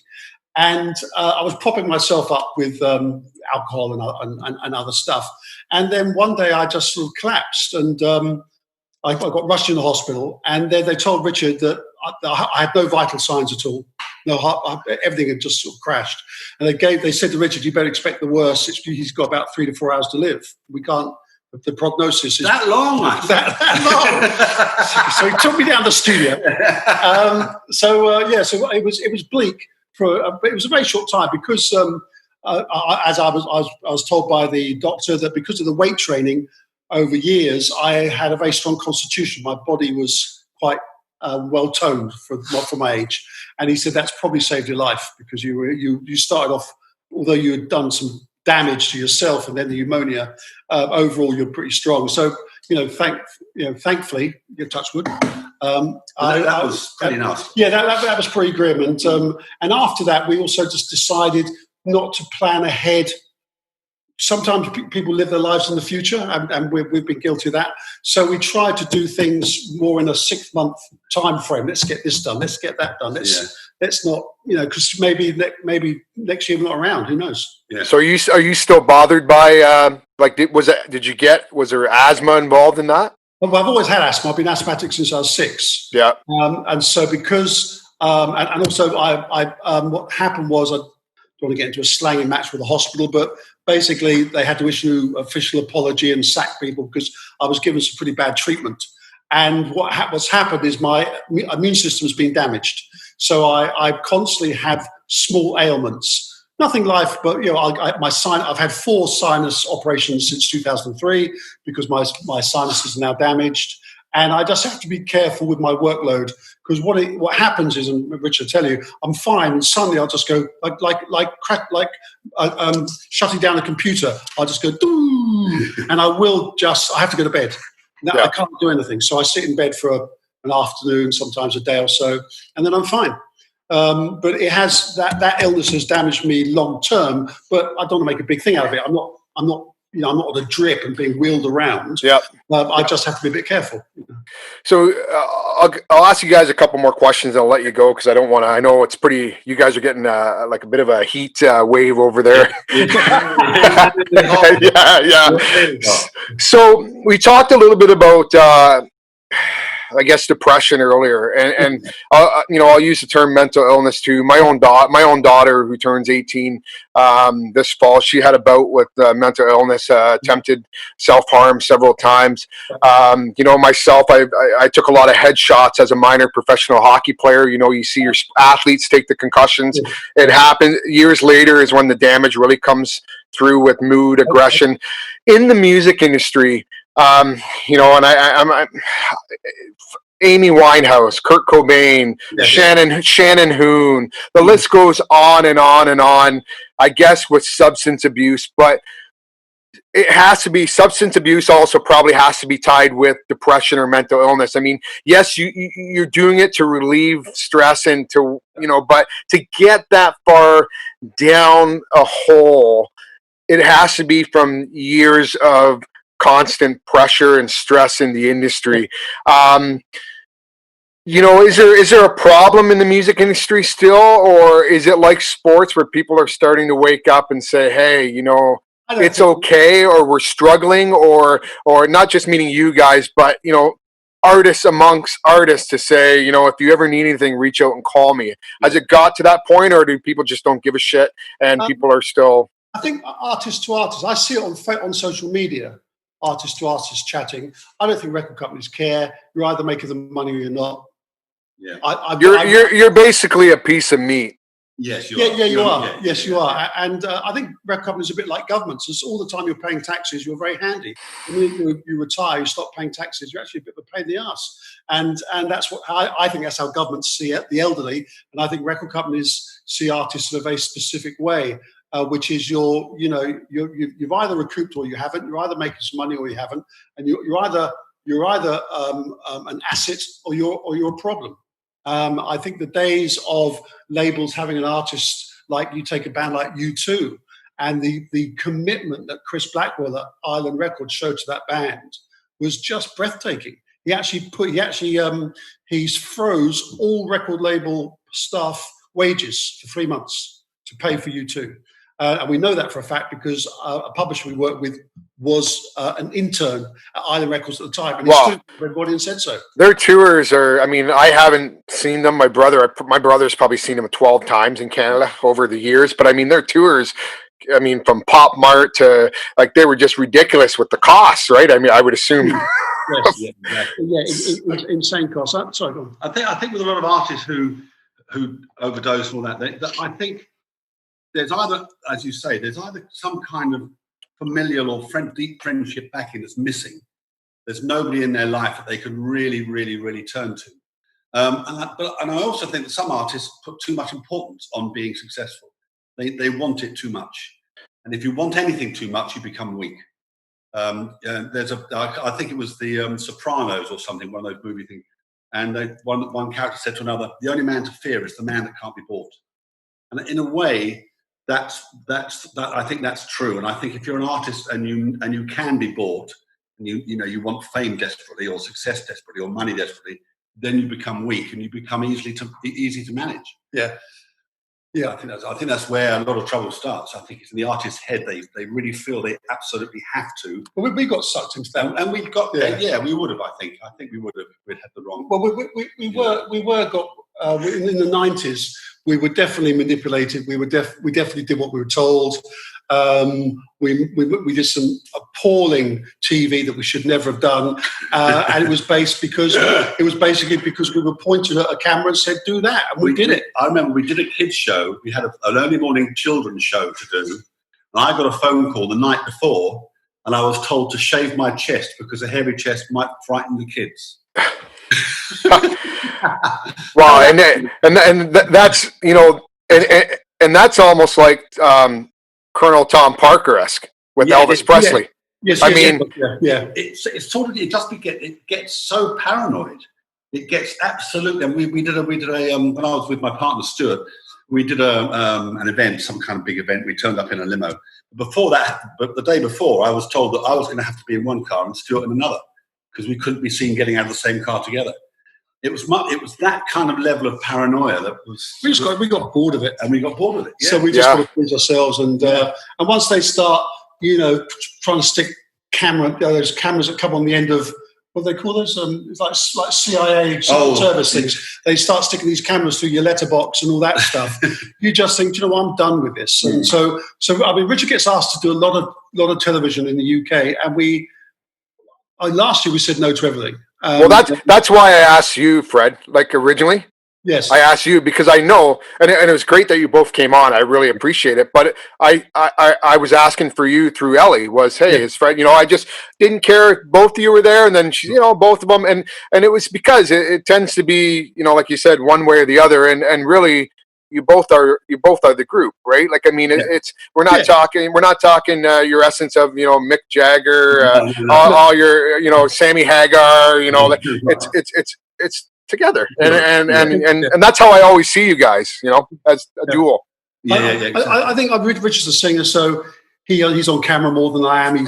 And I was propping myself up with alcohol and other stuff. And then one day I just sort of collapsed, and I got rushed in the hospital. And then they told Richard that I had no vital signs at all. No, everything had just sort of crashed. And they said to Richard, "You better expect the worst. He's got about 3 to 4 hours to live. We can't. The prognosis is that long, man. That long." So he took me down to the studio. So it was bleak it was a very short time because as I was told by the doctor that because of the weight training over years, I had a very strong constitution. My body was quite well toned for my age. And he said that's probably saved your life because you started off, although you had done some damage to yourself and then the pneumonia. Overall, you're pretty strong. So thankfully, you touch wood. That was pretty nice. Yeah, that was pretty grim. And after that, we also just decided not to plan ahead. Sometimes people live their lives in the future, and we've been guilty of that. So we try to do things more in a 6-month time frame. Let's get this done. Let's get that done. Let's not, because maybe next year we're not around. Who knows? Yeah. So are you still bothered by was there asthma involved in that? Well, I've always had asthma. I've been asthmatic since I was 6. Yeah. And so because and also what happened was I don't want to get into a slanging match with the hospital, but basically they had to issue official apology and sack people because I was given some pretty bad treatment. And what's happened is my immune system has been damaged. So I constantly have small ailments. Nothing life, but I've had 4 sinus operations since 2003 because my sinuses are now damaged, and I just have to be careful with my workload because what happens is, and Richard will tell you, I'm fine, and suddenly I'll just go shutting down a computer. I'll just go doo, and I have to go to bed. Now I can't do anything, so I sit in bed for an afternoon, sometimes a day or so, and then I'm fine. But it has that illness has damaged me long term. But I don't want to make a big thing out of it. I'm not on a drip and being wheeled around. Yeah. I just have to be a bit careful. So I'll ask you guys a couple more questions. And I'll let you go because I don't want to. I know it's pretty. You guys are getting like a bit of a heat wave over there. Yeah. So we talked a little bit about. I guess depression earlier, and I'll use the term mental illness too. My own daughter, who turns 18 this fall, she had a bout with mental illness, attempted self-harm several times. Myself, I took a lot of headshots as a minor professional hockey player. You see your athletes take the concussions. It happened years later is when the damage really comes through with mood, aggression. In the music industry, and Amy Winehouse, Kurt Cobain, Shannon Hoon. The list goes on and on and on. I guess with substance abuse, but it has to be substance abuse. Also, probably has to be tied with depression or mental illness. I mean, yes, you're doing it to relieve stress and to but to get that far down a hole, it has to be from years of constant pressure and stress in the industry. Is there a problem in the music industry still, or is it like sports where people are starting to wake up and say, hey, it's okay, or we're struggling, or not just meaning you guys, but artists amongst artists to say, if you ever need anything, reach out and call me. Has it got to that point, or do people just don't give a shit and people are still? I think artist to artist. I see it on social media, artist to artist chatting. I don't think record companies care. You're either making the money or you're not. Yeah, you're basically a piece of meat. Yes, you are. Yeah, you are. Yes, you are. And I think record companies are a bit like governments. It's all the time you're paying taxes, you're very handy. The minute you retire, you stop paying taxes, you're actually a bit of a pain in the ass. And that's what I think that's how governments see it, the elderly. And I think record companies see artists in a very specific way, which is you've either recouped or you haven't. You're either making some money or you haven't. And you're either an asset or you're a problem. I think the days of labels having an artist like you take a band like U2 and the commitment that Chris Blackwell at Island Records showed to that band was just breathtaking. He froze all record label staff wages for 3 months to pay for U2. And we know that for a fact because a publisher we worked with was an intern at Island Records at the time, and he stood for everybody and said so. Their tours are, I haven't seen them. My brother's probably seen them 12 times in Canada over the years, but their tours, from Pop Mart to, they were just ridiculous with the costs, right? I would assume. Yes, yeah, exactly. Yeah, insane costs. Sorry, go on. I think with a lot of artists who overdose and all that, I think there's either, as you say, some kind of familial or deep friendship backing that's missing. There's nobody in their life that they could really, really, really turn to. And I also think that some artists put too much importance on being successful. They want it too much. And if you want anything too much, you become weak. I think it was the Sopranos or something, one of those movie things. And one character said to another, the only man to fear is the man that can't be bought. And in a way, I think that's true. And I think if you're an artist and you can be bought, and you want fame desperately or success desperately or money desperately, then you become weak and you become easy to manage. Yeah. I think that's where a lot of trouble starts. I think it's in the artist's head. They really feel they absolutely have to. Well, we got sucked into that, and we got we would have. I think we would have. We'd had the wrong. Well, we were got in the 90s. We were definitely manipulated. We definitely did what we were told. We did some appalling TV that we should never have done, and it was basically because we were pointing at a camera and said, "Do that," and we did it. I remember we did a kids show. We had an early morning children's show to do, and I got a phone call the night before, and I was told to shave my chest because a hairy chest might frighten the kids. Wow, and that's and that's almost like Colonel Tom Parker-esque with Elvis Presley. Yes, it gets so paranoid. It gets absolutely. And we did a when I was with my partner Stuart, we did an event, some kind of big event. We turned up in a limo. Before that, but the day before, I was told that I was going to have to be in one car and Stuart in another because we couldn't be seen getting out of the same car together. It was that kind of level of paranoia that was. We got bored of it, and we got bored of it. Yeah. So we just want to please ourselves, and once they start, trying to stick those cameras that come on the end of what do they call those? It's like CIA service things. They start sticking these cameras through your letterbox and all that stuff. You just think, I'm done with this. And so Richard gets asked to do a lot of television in the UK, and last year we said no to everything. Well, that's why I asked you, Fred, originally. Yes. I asked you because I know, and it was great that you both came on. I really appreciate it. But I was asking for you through Ellie was, hey, his friend, I just didn't care if both of you were there. And then, both of them. And it was because it tends to be, like you said, one way or the other. And really, you both are the group, right? Like, I mean, it's, we're not talking your essence of, Mick Jagger, all your, Sammy Hagar, like it's together, and that's how I always see you guys, as a duo. I think Richard's a singer, so he's on camera more than I am.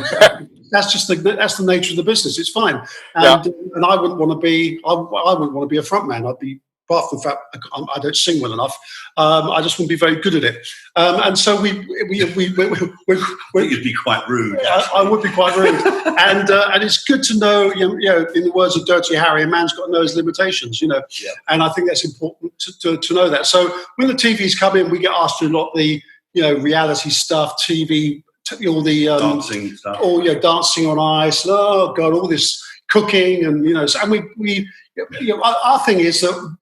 That's the nature of the business. It's fine, and I wouldn't want to be a front man. I'd be, apart from the fact I don't sing well enough, I just wouldn't be very good at it. And so we you'd be quite rude. I would be quite rude, and it's good to know, in the words of Dirty Harry, a man's got to know his limitations, and I think that's important to know that. So when the TVs come in, we get asked to do a lot of the reality stuff, TV, all the dancing stuff, dancing on ice. Oh God, all this cooking, and and we our thing is that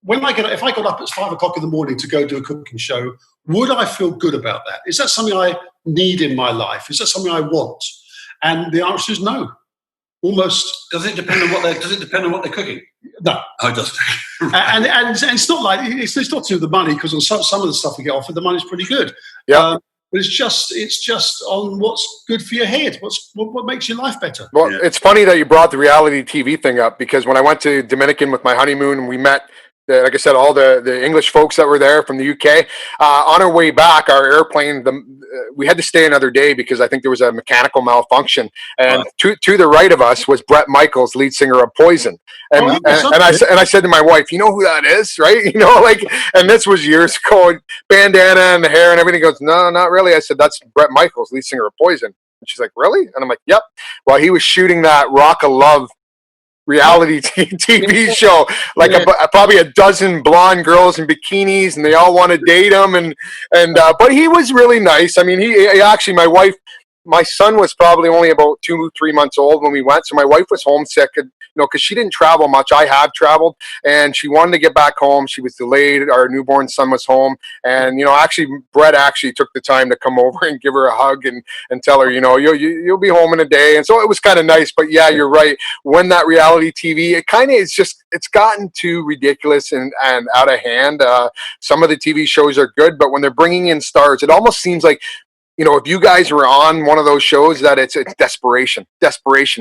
if I got up at 5 o'clock in the morning to go do a cooking show, would I feel good about that? Is that something I need in my life? Is that something I want? And the answer is no. Almost. Does it depend on what they're cooking? No. Oh, it does. and it's not like it's not to do with the money, because on some of the stuff we get offered, the money's pretty good. Yeah. But it's just on what's good for your head. What makes your life better. Well, it's funny that you brought the reality TV thing up, because when I went to Dominican with my honeymoon and we met, like I said, all the English folks that were there from the UK, on our way back, our airplane, we had to stay another day because I think there was a mechanical malfunction. And to the right of us was Bret Michaels, lead singer of Poison. And I said to my wife, you know who that is, right? And this was years ago, bandana and the hair and everything. Goes, no, not really. I said, that's Bret Michaels, lead singer of Poison. And she's like, really? And I'm like, yep. Well, he was shooting that Rock of Love reality TV show, probably a dozen blonde girls in bikinis, and they all want to date him, and but he was really nice. I mean, he actually, my son was probably only about 2-3 months old when we went, so my wife was homesick, because she didn't travel much. I have traveled, and she wanted to get back home. She was delayed. Our newborn son was home, and actually, Brett actually took the time to come over and give her a hug and tell her, you'll be home in a day. And so it was kind of nice. But yeah, you're right. When that reality TV, it kind of it's gotten too ridiculous and out of hand. Some of the TV shows are good, but when they're bringing in stars, it almost seems like, if you guys were on one of those shows, that it's desperation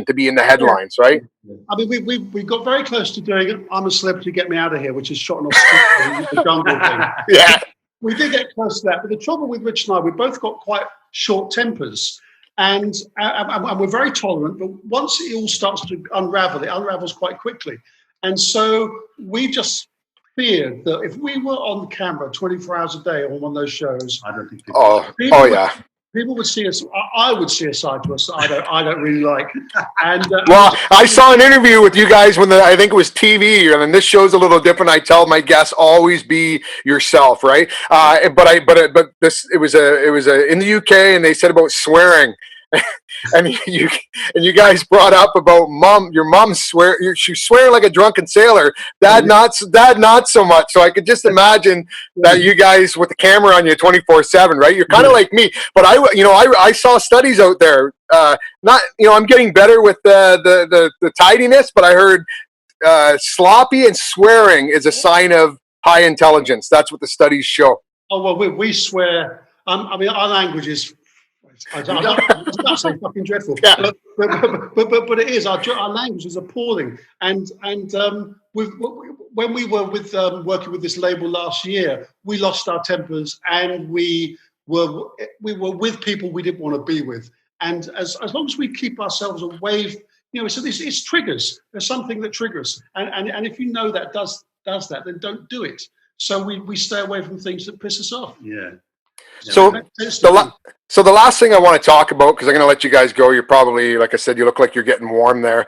to be in the headlines, right? I mean, we got very close to doing I'm a Celebrity, Get Me Out of Here, which is shot in Australia, the jungle thing. Yeah. We did get close to that, but the trouble with Rich and I, we both got quite short tempers, and we're very tolerant, but once it all starts to unravel, it unravels quite quickly. And so we just feared that if we were on camera 24 hours a day on one of those shows, I don't think people would see us. I would see a side to us that I don't really like. And well, I saw an interview with you guys when I think it was TV, and this show's a little different. I tell my guests, always be yourself, right? But it was in the UK, and they said about swearing. and you guys brought up about your mom she swear like a drunken sailor. Dad not so much. So I could just imagine that you guys with the camera on you 24/7, right? You're kind of like me, but I saw studies out there. I'm getting better with the tidiness, but I heard sloppy and swearing is a sign of high intelligence. That's what the studies show. Oh well, we swear. I mean, our language is. I was about to say fucking dreadful, yeah. but it is. Our language is appalling, and when we were working with this label last year, we lost our tempers, and we were with people we didn't want to be with, and as long as we keep ourselves away, so it's triggers. There's something that triggers, and if you know that does that, then don't do it. So we stay away from things that piss us off. Yeah. So the last thing I want to talk about, because I'm going to let you guys go. You're probably, like I said, you look like you're getting warm there.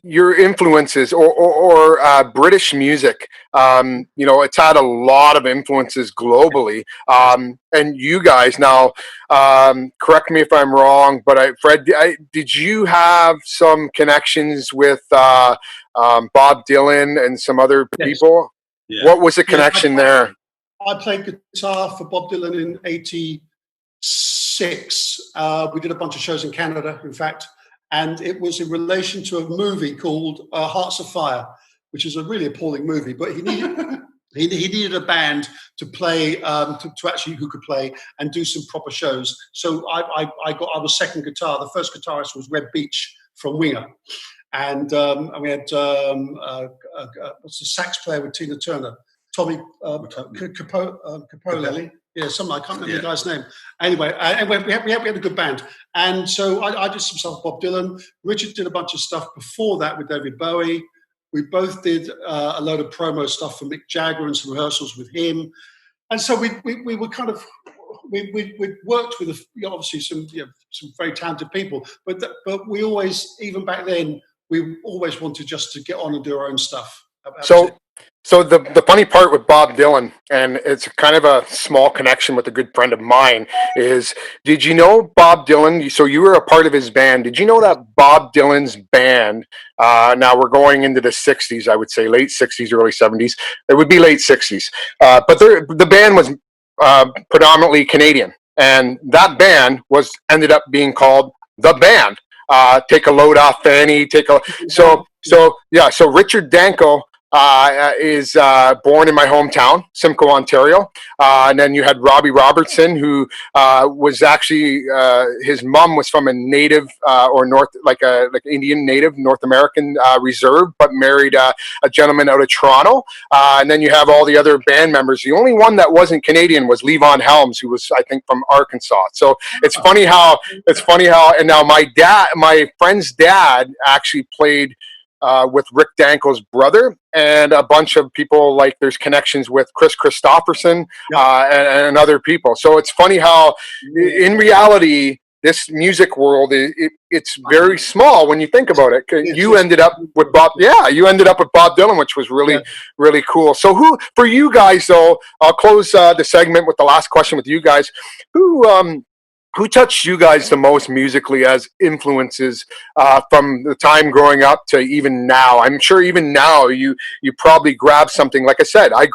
Your influences or British music. It's had a lot of influences globally. And you guys now, correct me if I'm wrong, but Fred, did you have some connections with Bob Dylan and some other people? Yeah. What was the connection there? I played guitar for Bob Dylan in '86. We did a bunch of shows in Canada, in fact, and it was in relation to a movie called Hearts of Fire, which is a really appalling movie. But he needed he needed a band to play, to actually who could play and do some proper shows. So I was second guitar. The first guitarist was Red Beach from Winger. And we had what's the sax player with Tina Turner, Tommy Capoli. Yeah, something I can't remember the guy's name. Anyway, we had a good band, and so I did some stuff with Bob Dylan. Richard did a bunch of stuff before that with David Bowie. We both did a load of promo stuff for Mick Jagger and some rehearsals with him, and so we were kind of. We worked with obviously some very talented people, but we always, even back then, we always wanted just to get on and do our own stuff. So the funny part with Bob Dylan, and it's kind of a small connection with a good friend of mine, is did you know Bob Dylan? So you were a part of his band. Did you know that Bob Dylan's band? Now we're going into the '60s, I would say late '60s, early '70s. It would be late '60s, but the band was predominantly Canadian, and that band ended up being called The Band. Take a load off Fanny. So Richard Danko is born in my hometown, Simcoe, Ontario. And then you had Robbie Robertson, who was actually his mom was from a native or like Indian native North American reserve, but married a gentleman out of Toronto. And then you have all the other band members. The only one that wasn't Canadian was Levon Helms, who was, I think, from Arkansas. So it's funny how, and now my friend's dad actually played with Rick Danko's brother, and a bunch of people, like there's connections with Chris Christopherson and other people. So it's funny how in reality, this music world, it's very small when you think about it. You ended up with Bob Dylan, which was really, really cool. So for you guys though, I'll close the segment with the last question with you guys. Who touched you guys the most musically as influences from the time growing up to even now? I'm sure even now you probably grabbed something. Like I said, I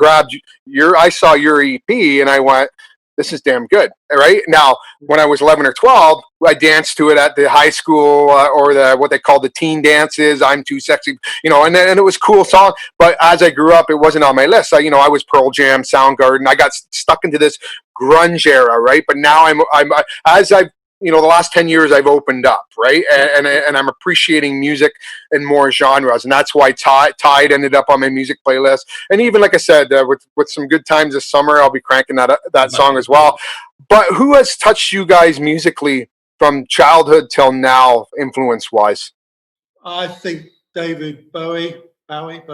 saw your EP and I went, this is damn good, right? Now, when I was 11 or 12, I danced to it at the high school or what they call the teen dances. I'm Too Sexy, and it was a cool song. But as I grew up, it wasn't on my list. I was Pearl Jam, Soundgarden. I got stuck into this grunge era, right? But now the last 10 years I've opened up, right? And I'm appreciating music in more genres. And that's why Tide ended up on my music playlist. And even, like I said, with some good times this summer, I'll be cranking that song as well. But who has touched you guys musically from childhood till now, influence-wise? I think David Bowie, Mark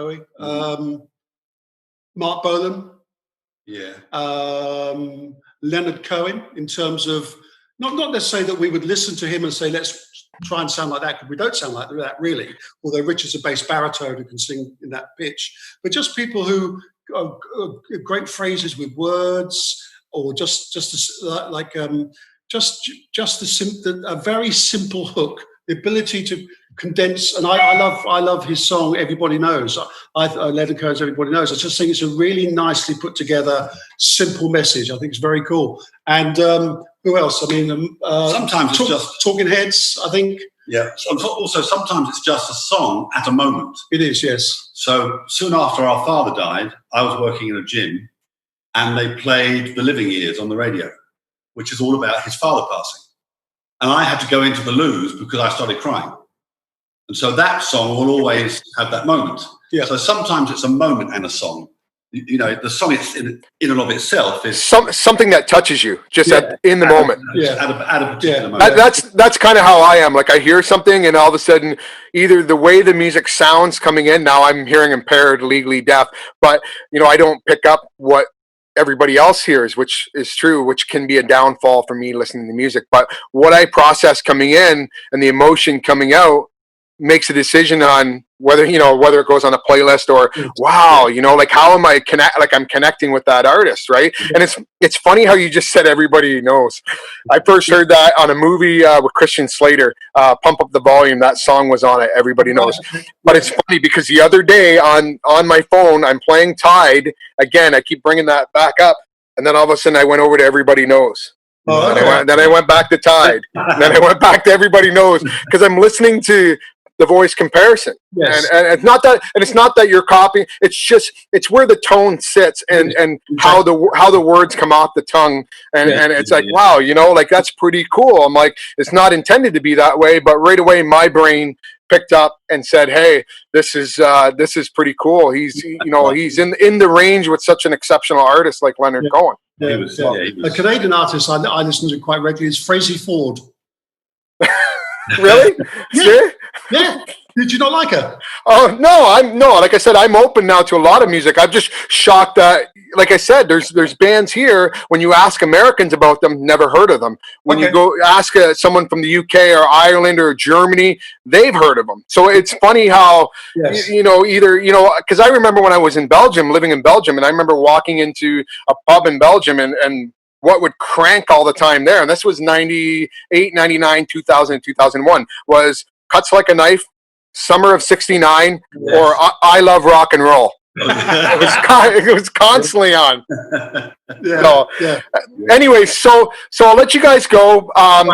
Bolan. Yeah. Leonard Cohen, in terms of not necessarily that we would listen to him and say, let's try and sound like that, because we don't sound like that really, although Richard's a bass baritone who can sing in that pitch, but just people who are great phrases with words, or just a very simple hook, the ability to condense. And I love his song Everybody Knows. Leonard Cohen's Everybody Knows. I just think it's a really nicely put together simple message. I think it's very cool. And who else? I mean, sometimes it's just Talking Heads, I think. Yeah. Also, sometimes it's just a song at a moment. It is, yes. So soon after our father died, I was working in a gym, and they played The Living Years on the radio, which is all about his father passing. And I had to go into the loos because I started crying. And so that song will always have that moment. Yeah. So sometimes it's a moment and a song. The song in and of itself is something that touches you just in the moment. At a particular moment. That's kind of how I am. Like I hear something and all of a sudden, either the way the music sounds coming in, now I'm hearing impaired, legally deaf, but I don't pick up what everybody else hears, which is true, which can be a downfall for me listening to music. But what I process coming in and the emotion coming out, makes a decision on whether it goes on a playlist or wow, like how am I I'm connecting with that artist, right? And it's funny how you just said everybody knows. I first heard that on a movie with Christian Slater, Pump Up the Volume. That song was on it, Everybody Knows. But it's funny because the other day on my phone I'm playing Tide again. I keep bringing that back up, and then all of a sudden I went over to Everybody Knows. Oh, okay. Then I went back to Tide. Then I went back to Everybody Knows because I'm listening to the voice comparison. Yes. And it's not that you're copying. It's where the tone sits and how the words come off the tongue. And it's like, wow, like that's pretty cool. I'm like, it's not intended to be that way, but right away my brain picked up and said, hey, this is pretty cool. He's he's in the range with such an exceptional artist like Leonard Cohen. Yeah, he was. A Canadian artist I listen to quite regularly is Frazee Ford. Really? Yeah. Did you not like her? Oh no, like I said, I'm open now to a lot of music. I'm just shocked that, like I said, there's bands here. When you ask Americans about them, never heard of them. When you go ask someone from the UK or Ireland or Germany, they've heard of them. So it's funny how because I remember when I was in Belgium, living in Belgium, and I remember walking into a pub in Belgium and what would crank all the time there, and this was 98, 99, 2000, 2001, was Cuts Like a Knife, Summer of '69, or I Love Rock and Roll. It was constantly on. Anyway, so I'll let you guys go.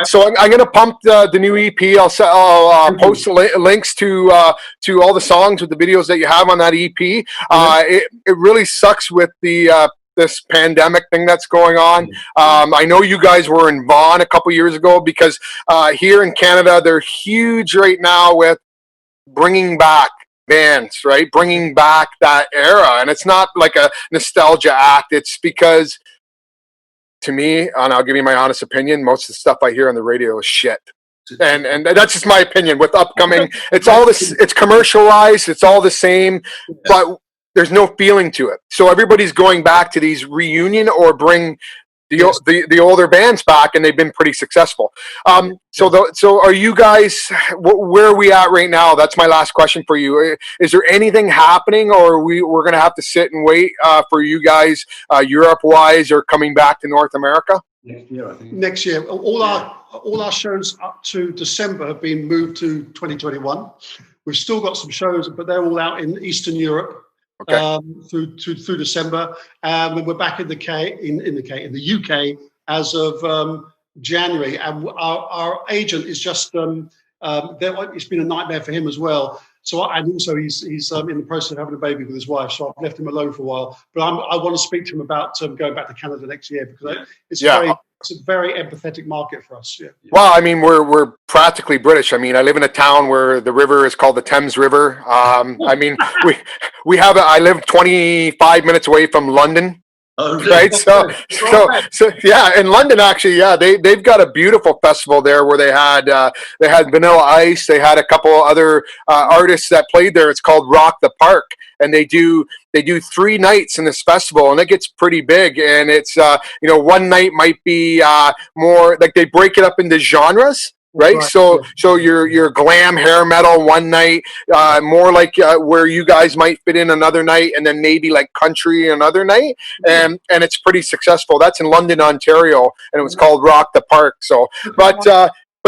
So I'm going to pump the new EP. I'll post links to all the songs with the videos that you have on that EP. It really sucks with the this pandemic thing that's going on. I know you guys were in Vaughan a couple years ago because here in Canada they're huge right now with bringing back bands, right? Bringing back that era. And it's not like a nostalgia act. It's because, to me, and I'll give you my honest opinion, most of the stuff I hear on the radio is shit. And that's just my opinion with upcoming. It's all this, it's commercialized, it's all the same, but there's no feeling to it. So everybody's going back to these reunion or bring the older bands back, and they've been pretty successful. So are you guys, where are we at right now? That's my last question for you. Is there anything happening, or we're going to have to sit and wait for you guys, Europe-wise, or coming back to North America? Next year, I think. Next year. All our shows up to December have been moved to 2021. We've still got some shows, but they're all out in Eastern Europe. Okay. Through December, and we're back in the UK as of January. And our agent is just it's been a nightmare for him as well. So and also he's in the process of having a baby with his wife. So I've left him alone for a while. But I want to speak to him about going back to Canada next year because it's a very empathetic market for us. Yeah. Well, I mean, we're practically British. I mean, I live in a town where the river is called the Thames River. I mean, I live 25 minutes away from London. Oh, really? Right. So yeah, in London actually, they've got a beautiful festival there where they had Vanilla Ice. They had a couple other artists that played there. It's called Rock the Park, and they do 3 nights in this festival, and it gets pretty big. And it's one night might be more like they break it up into genres. Right. So your glam hair metal one night, more like where you guys might fit in another night, and then maybe like country another night, and it's pretty successful. That's in London, Ontario, and it was called Rock the Park. So, but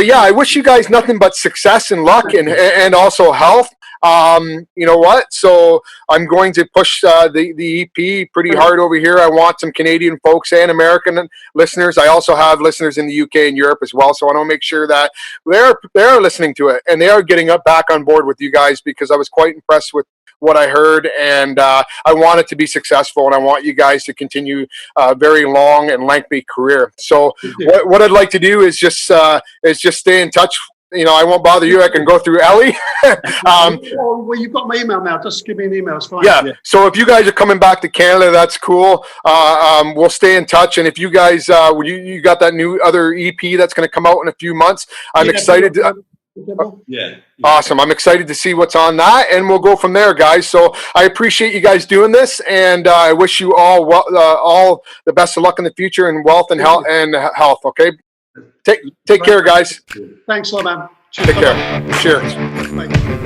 yeah, I wish you guys nothing but success and luck and also health. You know what? So I'm going to push the EP pretty hard over here. I want some Canadian folks and American listeners. I also have listeners in the UK and Europe as well. So I want to make sure that they're listening to it and they are getting back on board with you guys, because I was quite impressed with what I heard, and I want it to be successful, and I want you guys to continue a very long and lengthy career. So what I'd like to do is just stay in touch. I won't bother you. I can go through Ellie. Well, you've got my email now. Just give me an email. It's fine. Yeah. So if you guys are coming back to Canada, that's cool. We'll stay in touch. And if you guys, you got that new other EP that's going to come out in a few months, I'm excited. Awesome. I'm excited to see what's on that, and we'll go from there, guys. So I appreciate you guys doing this, and I wish you all the best of luck in the future, and wealth and health. Okay. Take care, guys. Thanks a lot, man. Take care. Cheers. making